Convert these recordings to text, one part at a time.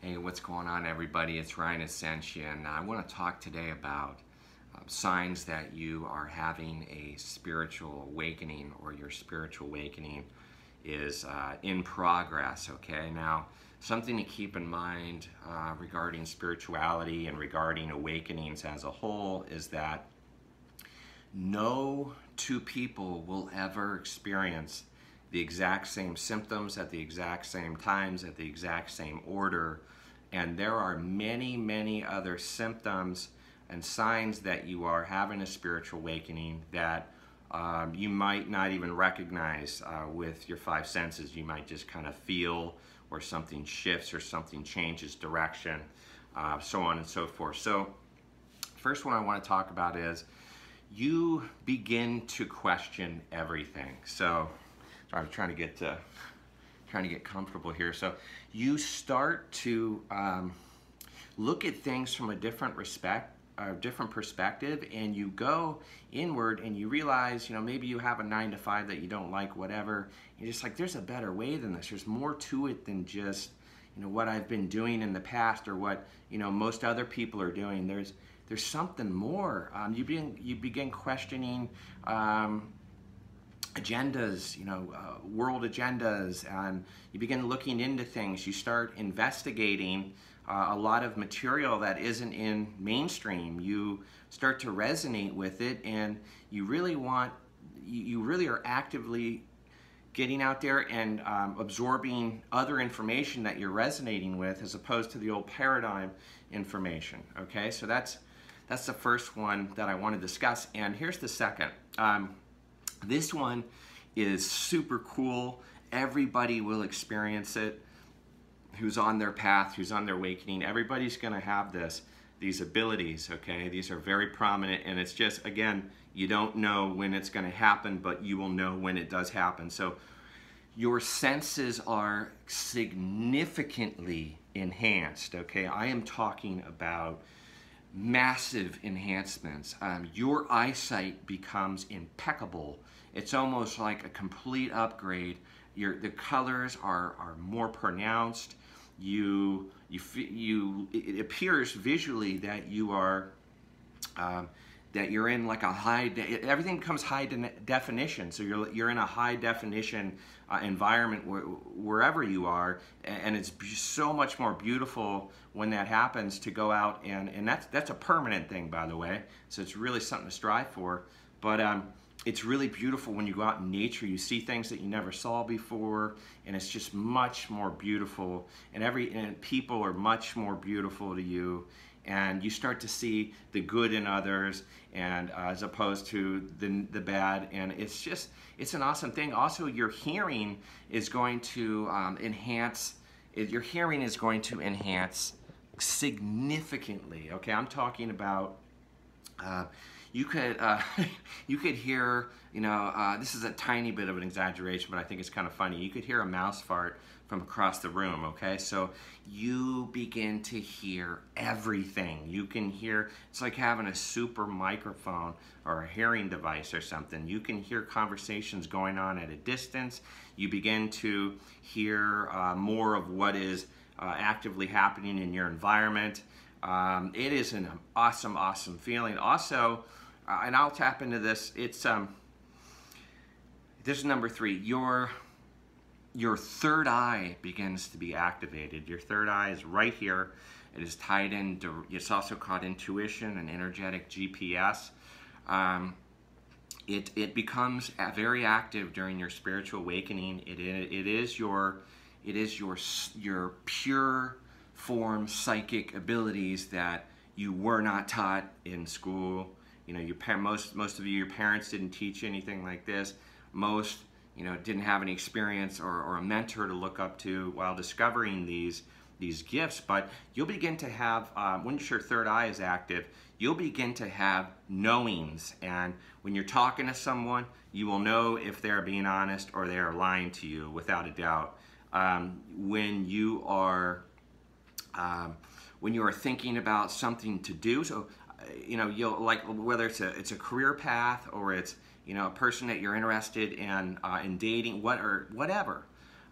Hey, what's going on, everybody? It's Ryan Essentia, and I want to talk today about signs that you are having a spiritual awakening or your spiritual awakening is in progress, okay? Now, something to keep in mind regarding spirituality and regarding awakenings as a whole is that no two people will ever experience the exact same symptoms at the exact same times, at the exact same order. And there are many, many other symptoms and signs that you are having a spiritual awakening that you might not even recognize with your five senses. You might just kind of feel, or something shifts, or something changes direction, so on and so forth. So, first one I want to talk about is you begin to question everything. So, I'm trying to get comfortable here. So you start to look at things from a different perspective, and you go inward and you realize, maybe you have a 9 to 5 that you don't like, whatever. You're just like, there's a better way than this. There's more to it than just, what I've been doing in the past, or what, most other people are doing. There's something more. You begin questioning agendas, world agendas, and you begin looking into things. You start investigating a lot of material that isn't in mainstream. You start to resonate with it, and you really are actively getting out there and absorbing other information that you're resonating with, as opposed to the old paradigm information. Okay, so that's the first one that I want to discuss, and here's the second. This one is super cool. Everybody will experience it who's on their path, who's on their awakening. Everybody's going to have these abilities, okay? These are very prominent, and it's just, again, you don't know when it's going to happen, but you will know when it does happen. So your senses are significantly enhanced, okay? I am talking about massive enhancements. Your eyesight becomes impeccable. It's almost like a complete upgrade. The colors are more pronounced. It appears visually that you are that you're in like a everything becomes high definition. So you're in a high definition environment wherever you are, and it's so much more beautiful when that happens, to go out and that's a permanent thing, by the way. So it's really something to strive for. But it's really beautiful when you go out in nature. You see things that you never saw before, and it's just much more beautiful. And people are much more beautiful to you, and you start to see the good in others, and as opposed to the bad. And it's an awesome thing. Also, your hearing is going to enhance. Your hearing is going to enhance significantly. Okay, I'm talking about. You could hear, this is a tiny bit of an exaggeration, but I think it's kind of funny. You could hear a mouse fart from across the room, okay? So you begin to hear everything. You can hear, it's like having a super microphone or a hearing device or something. You can hear conversations going on at a distance. You begin to hear more of what is actively happening in your environment. It is an awesome, awesome feeling. Also, and I'll tap into this. It's this is number 3. Your third eye begins to be activated. Your third eye is right here. It is tied into. It's also called intuition and energetic GPS. It becomes very active during your spiritual awakening. It is your pure form psychic abilities that you were not taught in school. Most of you, your parents didn't teach you anything like this. Most, didn't have any experience or a mentor to look up to while discovering these gifts. But you'll begin to have, when your third eye is active, you'll begin to have knowings. And when you're talking to someone, you will know if they're being honest or they are lying to you, without a doubt. When you are thinking about something to do, so you'll, like, whether it's a career path, or it's a person that you're interested in dating, whatever.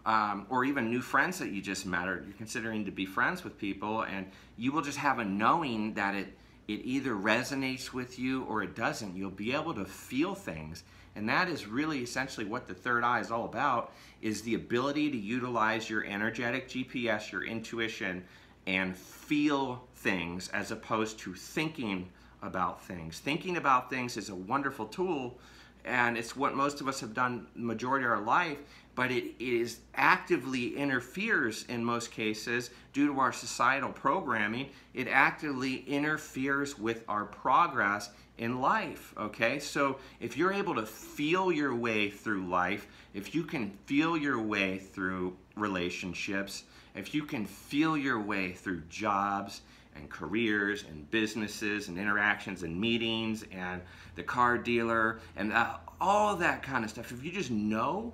or even new friends that you just met, or you're considering to be friends with people, and you will just have a knowing that it either resonates with you or it doesn't. You'll be able to feel things. And that is really essentially what the third eye is all about, is the ability to utilize your energetic GPS, your intuition, and feel things as opposed to thinking about things. Thinking about things is a wonderful tool, and it's what most of us have done the majority of our life, but it is actively interferes in most cases due to our societal programming. It actively interferes with our progress in life, okay? So if you're able to feel your way through life, if you can feel your way through relationships, if you can feel your way through jobs and careers and businesses and interactions and meetings and the car dealer and all that kind of stuff, if you just know,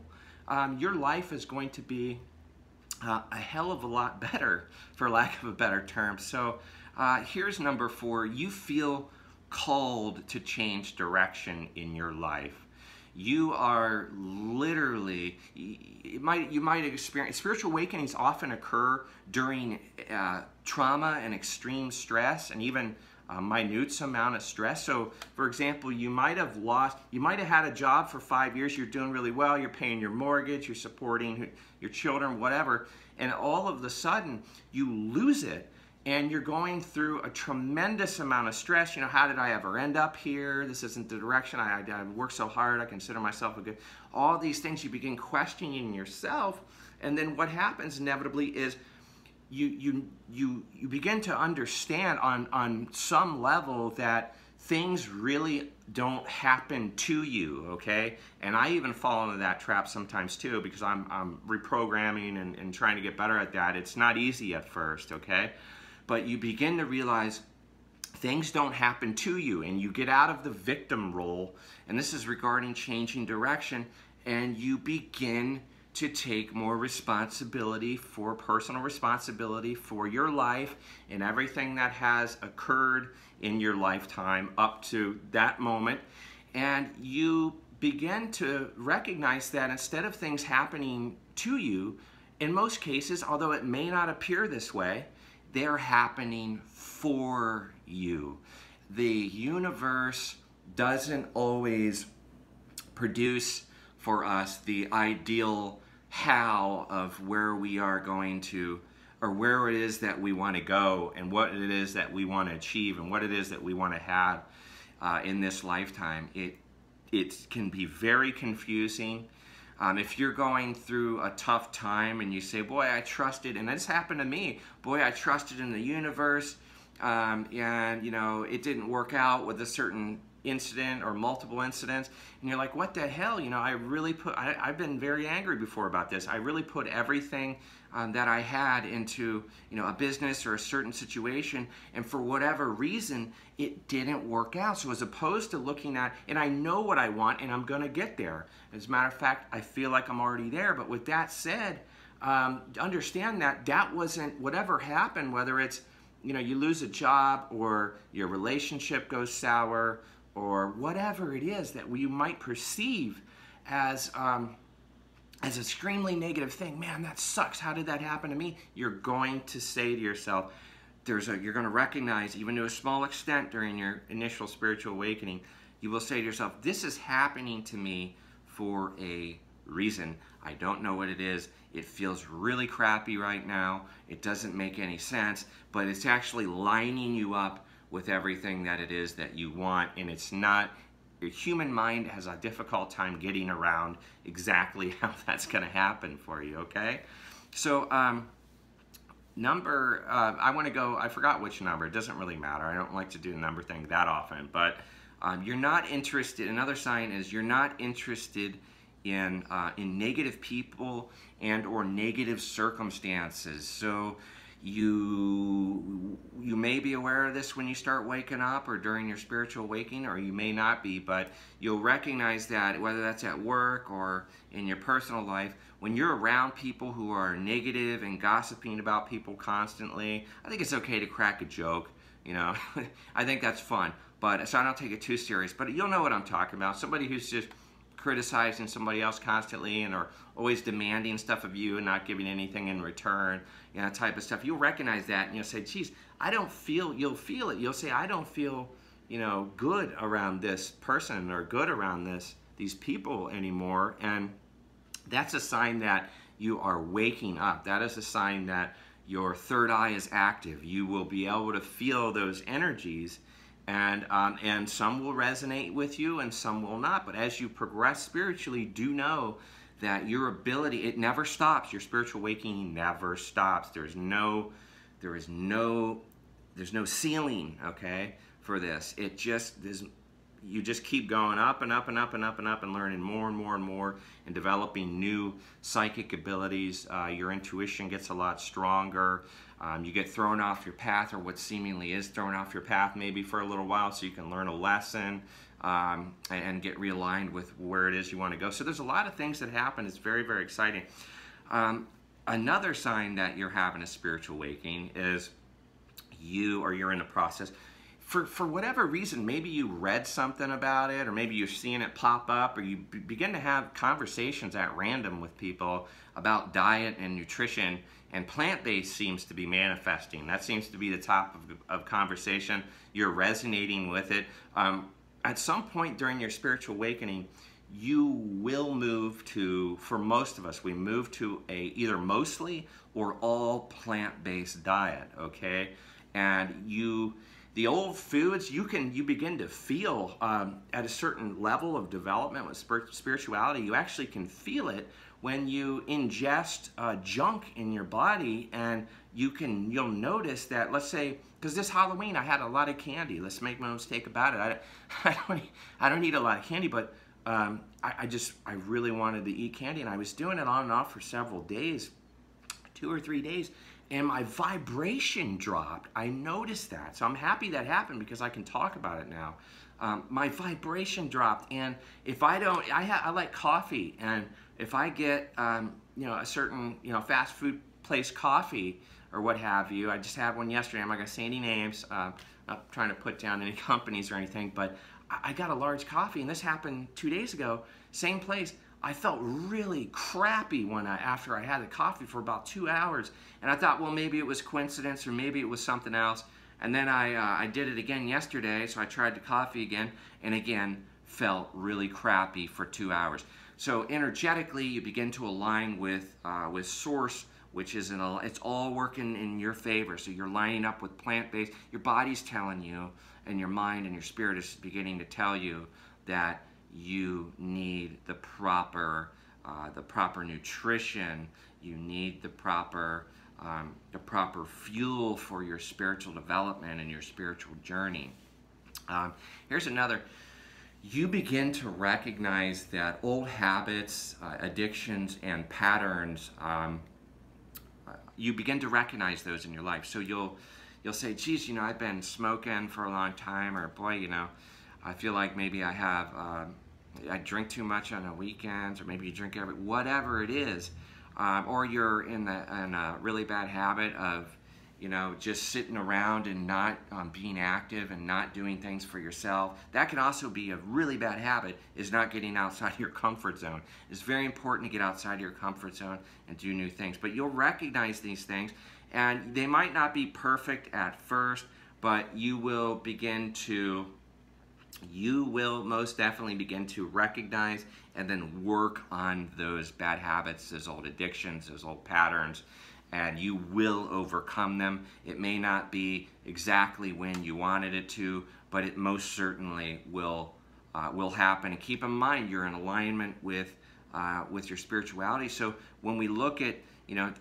your life is going to be a hell of a lot better, for lack of a better term. So here's number 4. You feel called to change direction in your life. You are literally, you might experience, spiritual awakenings often occur during trauma and extreme stress, and even a minute amount of stress. So for example, you might have had a job for 5 years, you're doing really well, you're paying your mortgage, you're supporting your children, whatever, and all of a sudden you lose it. And you're going through a tremendous amount of stress. You know, how did I ever end up here? This isn't the direction. I worked so hard. I consider myself a good. All these things, you begin questioning yourself. And then what happens inevitably is you begin to understand on some level that things really don't happen to you, okay? And I even fall into that trap sometimes too, because I'm reprogramming and trying to get better at that. It's not easy at first, okay? But you begin to realize things don't happen to you, and you get out of the victim role, and this is regarding changing direction, and you begin to take more responsibility, for personal responsibility for your life and everything that has occurred in your lifetime up to that moment. And you begin to recognize that instead of things happening to you, in most cases, although it may not appear this way, they're happening for you. The universe doesn't always produce for us the ideal how of where we are going to, or where it is that we want to go, and what it is that we want to achieve, and what it is that we want to have in this lifetime. It can be very confusing. If you're going through a tough time and you say, boy, I trusted, and this happened to me, boy, I trusted in the universe, and you know, it didn't work out with a certain incident or multiple incidents, and you're like, what the hell, you know, I've been very angry before about this. I really put everything that I had into, you know, a business or a certain situation, and for whatever reason, it didn't work out. So as opposed to looking at, and I know what I want, and I'm going to get there. As a matter of fact, I feel like I'm already there. But with that said, understand that that wasn't, whatever happened, whether it's, you know, you lose a job, or your relationship goes sour, or whatever it is that you might perceive as an extremely negative thing. Man, that sucks. How did that happen to me? You're going to say to yourself, you're going to recognize, even to a small extent during your initial spiritual awakening, you will say to yourself, this is happening to me for a reason. I don't know what it is. It feels really crappy right now. It doesn't make any sense, but it's actually lining you up with everything that it is that you want, and it's not. Your human mind has a difficult time getting around exactly how that's going to happen for you, okay? So I want to go, I forgot which number, it doesn't really matter. I don't like to do the number thing that often, but you're not interested, another sign is you're not interested in negative people and or negative circumstances. So you may be aware of this when you start waking up or during your spiritual awakening, or you may not be, but you'll recognize that whether that's at work or in your personal life, when you're around people who are negative and gossiping about people constantly, I think it's okay to crack a joke, you know. I think that's fun, but so I don't take it too serious, but you'll know what I'm talking about. Somebody who's just criticizing somebody else constantly and are always demanding stuff of you and not giving anything in return, you know, type of stuff, you'll recognize that and you'll say, geez, I don't feel, you'll feel it. You'll say, I don't feel, you know, good around this person or good around these people anymore. And that's a sign that you are waking up. That is a sign that your third eye is active. You will be able to feel those energies, and some will resonate with you and some will not. But as you progress spiritually, do know that your ability, it never stops. Your spiritual awakening never stops. There's no ceiling, okay, for this. It just is. You just keep going up and up and up and up and up and learning more and more and more and developing new psychic abilities. Your intuition gets a lot stronger. You get thrown off your path, or what seemingly is thrown off your path maybe for a little while, so you can learn a lesson and get realigned with where it is you want to go. So there's a lot of things that happen. It's very, very exciting. Another sign that you're having a spiritual awakening is you're in a process. For whatever reason, maybe you read something about it, or maybe you're seeing it pop up, or you begin to have conversations at random with people about diet and nutrition, and plant-based seems to be manifesting. That seems to be the top of conversation. You're resonating with it. At some point during your spiritual awakening, you will move to, for most of us, we move to a either mostly or all plant-based diet, okay? And the old foods, you begin to feel at a certain level of development with spirituality, you actually can feel it when you ingest junk in your body, and you'll notice that, let's say, because this Halloween I had a lot of candy. Let's make no mistake about it. I don't eat a lot of candy, but I really wanted to eat candy, and I was doing it on and off for several days, 2 or 3 days. And my vibration dropped. I noticed that. So I'm happy that happened because I can talk about it now. My vibration dropped, and if I don't, I like coffee, and if I get a certain fast food place coffee or what have you, I just had one yesterday. I'm not gonna say any names. Not trying to put down any companies or anything, but I got a large coffee, and this happened 2 days ago. Same place. I felt really crappy after I had the coffee for about 2 hours, and I thought, well, maybe it was coincidence or maybe it was something else. And then I did it again yesterday, so I tried the coffee again, and again felt really crappy for 2 hours. So energetically, you begin to align with Source, which is it's all working in your favor. So you're lining up with plant-based. Your body's telling you, and your mind and your spirit is beginning to tell you that you need the proper nutrition. You need the proper fuel for your spiritual development and your spiritual journey. Here's another. You begin to recognize that old habits, addictions, and patterns. You begin to recognize those in your life. So you'll say, geez, I've been smoking for a long time, or boy, I feel like maybe I drink too much on the weekends, or maybe you drink whatever it is, or you're in a really bad habit of, just sitting around and not being active and not doing things for yourself. That can also be a really bad habit, is not getting outside your comfort zone. It's very important to get outside your comfort zone and do new things. But you'll recognize these things, and they might not be perfect at first, but you will most definitely begin to recognize and then work on those bad habits, those old addictions, those old patterns, and you will overcome them. It may not be exactly when you wanted it to, but it most certainly will happen. And keep in mind, you're in alignment with your spirituality. So when we look at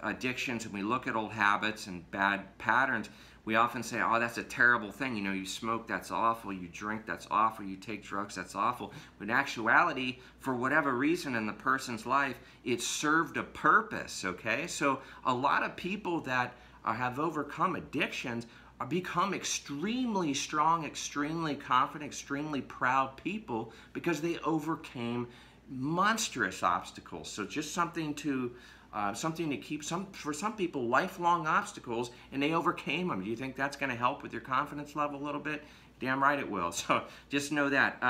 addictions, and we look at old habits and bad patterns, we often say, oh, that's a terrible thing. You smoke, that's awful. You drink, that's awful. You take drugs, that's awful. But in actuality, for whatever reason in the person's life, it served a purpose, okay? So a lot of people that have overcome addictions become extremely strong, extremely confident, extremely proud people because they overcame monstrous obstacles. So just something to keep, for some people, lifelong obstacles, and they overcame them. Do you think that's going to help with your confidence level a little bit? Damn right it will. So just know that.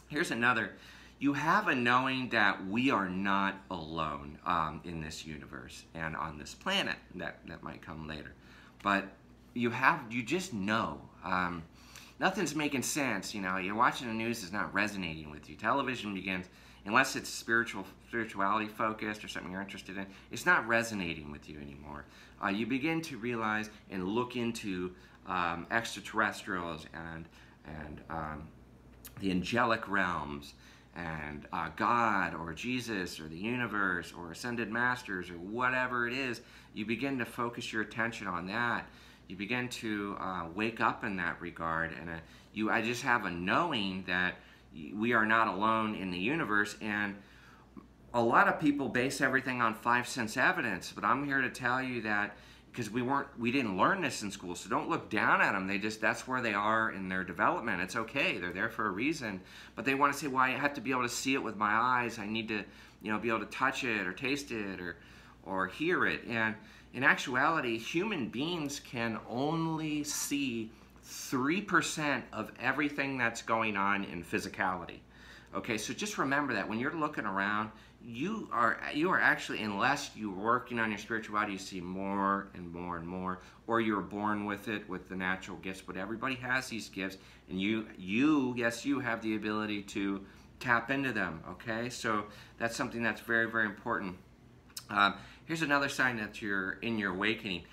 Here's another. you have a knowing that we are not alone in this universe and on this planet. That might come later, but you just know. Nothing's making sense. You know, you're watching the news is not resonating with you. Television begins, unless it's spirituality focused or something you're interested in, it's not resonating with you anymore. You begin to realize and look into extraterrestrials and the angelic realms and God or Jesus or the universe or ascended masters or whatever it is. You begin to focus your attention on that. You begin to wake up in that regard, and I just have a knowing that we are not alone in the universe. And a lot of people base everything on 5 sense evidence, but I'm here to tell you that because we didn't learn this in school, so don't look down at them. That's where they are in their development. It's okay. They're there for a reason, but they want to say, well, I have to be able to see it with my eyes. I need to, you know, be able to touch it or taste it or hear it. And in actuality, human beings can only see 3% of everything that's going on in physicality. Okay, so just remember that when you're looking around, you are actually, unless you're working on your spirituality, you see more and more and more, or you're born with it, with the natural gifts. But everybody has these gifts, and yes, you have the ability to tap into them. Okay, so that's something that's very, very important. Here's another sign that you're in your awakening.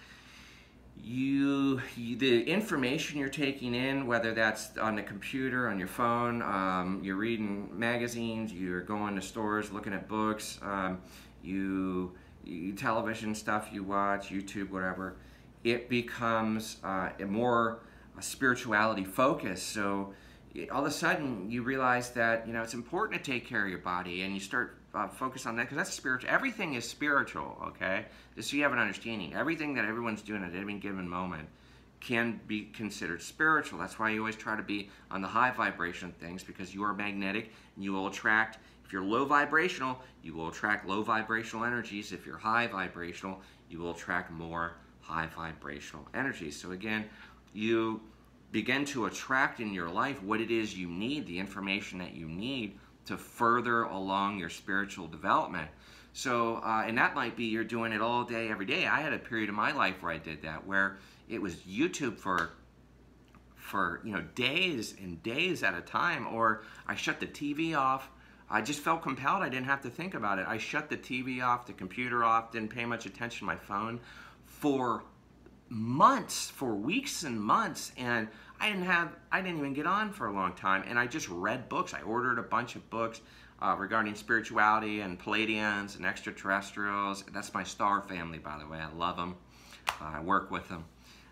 The information you're taking in, whether that's on the computer, on your phone, you're reading magazines, you're going to stores, looking at books, television stuff you watch, YouTube, whatever, it becomes more spirituality focused. So all of a sudden you realize that, you know, it's important to take care of your body, and you start focus on that, because that's spiritual. Everything is spiritual, okay? Just so you have an understanding. Everything that everyone's doing at any given moment can be considered spiritual. That's why you always try to be on the high vibration things, because you are magnetic and you will attract. If you're low vibrational, you will attract low vibrational energies. If you're high vibrational, you will attract more high vibrational energies. So again, you begin to attract in your life what it is you need, the information that you need to further along your spiritual development. So, and that might be you're doing it all day, every day. I had a period of my life where I did that, where it was YouTube for you know, days and days at a time, or I shut the TV off. I just felt compelled. I didn't have to think about it. I shut the TV off, the computer off, didn't pay much attention to my phone for months, for weeks and months, and I didn't even get on for a long time, and I just read books. I ordered a bunch of books regarding spirituality and Pleiadians and extraterrestrials. That's my star family, by the way. I love them. I work with them.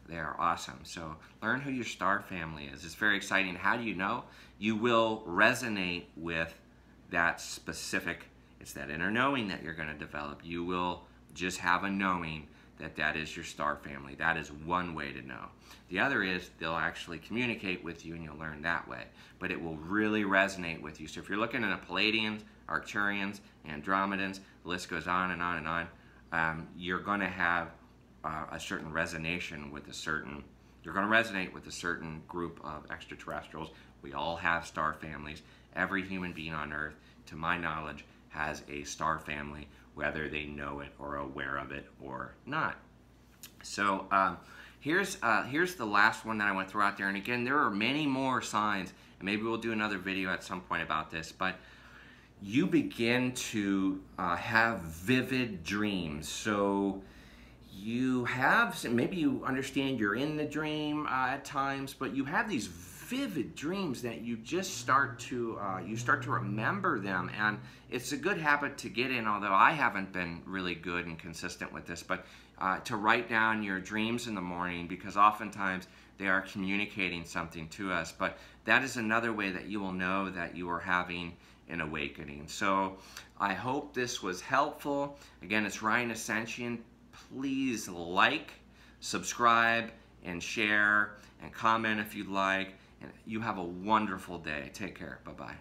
They are awesome. So learn who your star family is. It's very exciting. How do you know? You will resonate with that specific, it's that inner knowing that you're going to develop. You will just have a knowing that is your star family. That is one way to know. The other is they'll actually communicate with you, and you'll learn that way. But it will really resonate with you. So if you're looking at a Pleiadians, Arcturians, Andromedans, the list goes on and on and on, you're going to have a certain resonation with you're going to resonate with a certain group of extraterrestrials. We all have star families. Every human being on Earth, to my knowledge, has a star family, whether they know it or are aware of it or not. So here's the last one that I want to throw out there. And again, there are many more signs, and maybe we'll do another video at some point about this, but you begin to have vivid dreams. So maybe you understand you're in the dream at times, but you have these vivid dreams that you just start to remember them, and it's a good habit to get in, although I haven't been really good and consistent with this, but to write down your dreams in the morning, because oftentimes they are communicating something to us. But that is another way that you will know that you are having an awakening. So I hope this was helpful. Again, it's Ryan Ascension. Please like, subscribe, and share, and comment if you'd like. And you have a wonderful day. Take care. Bye-bye.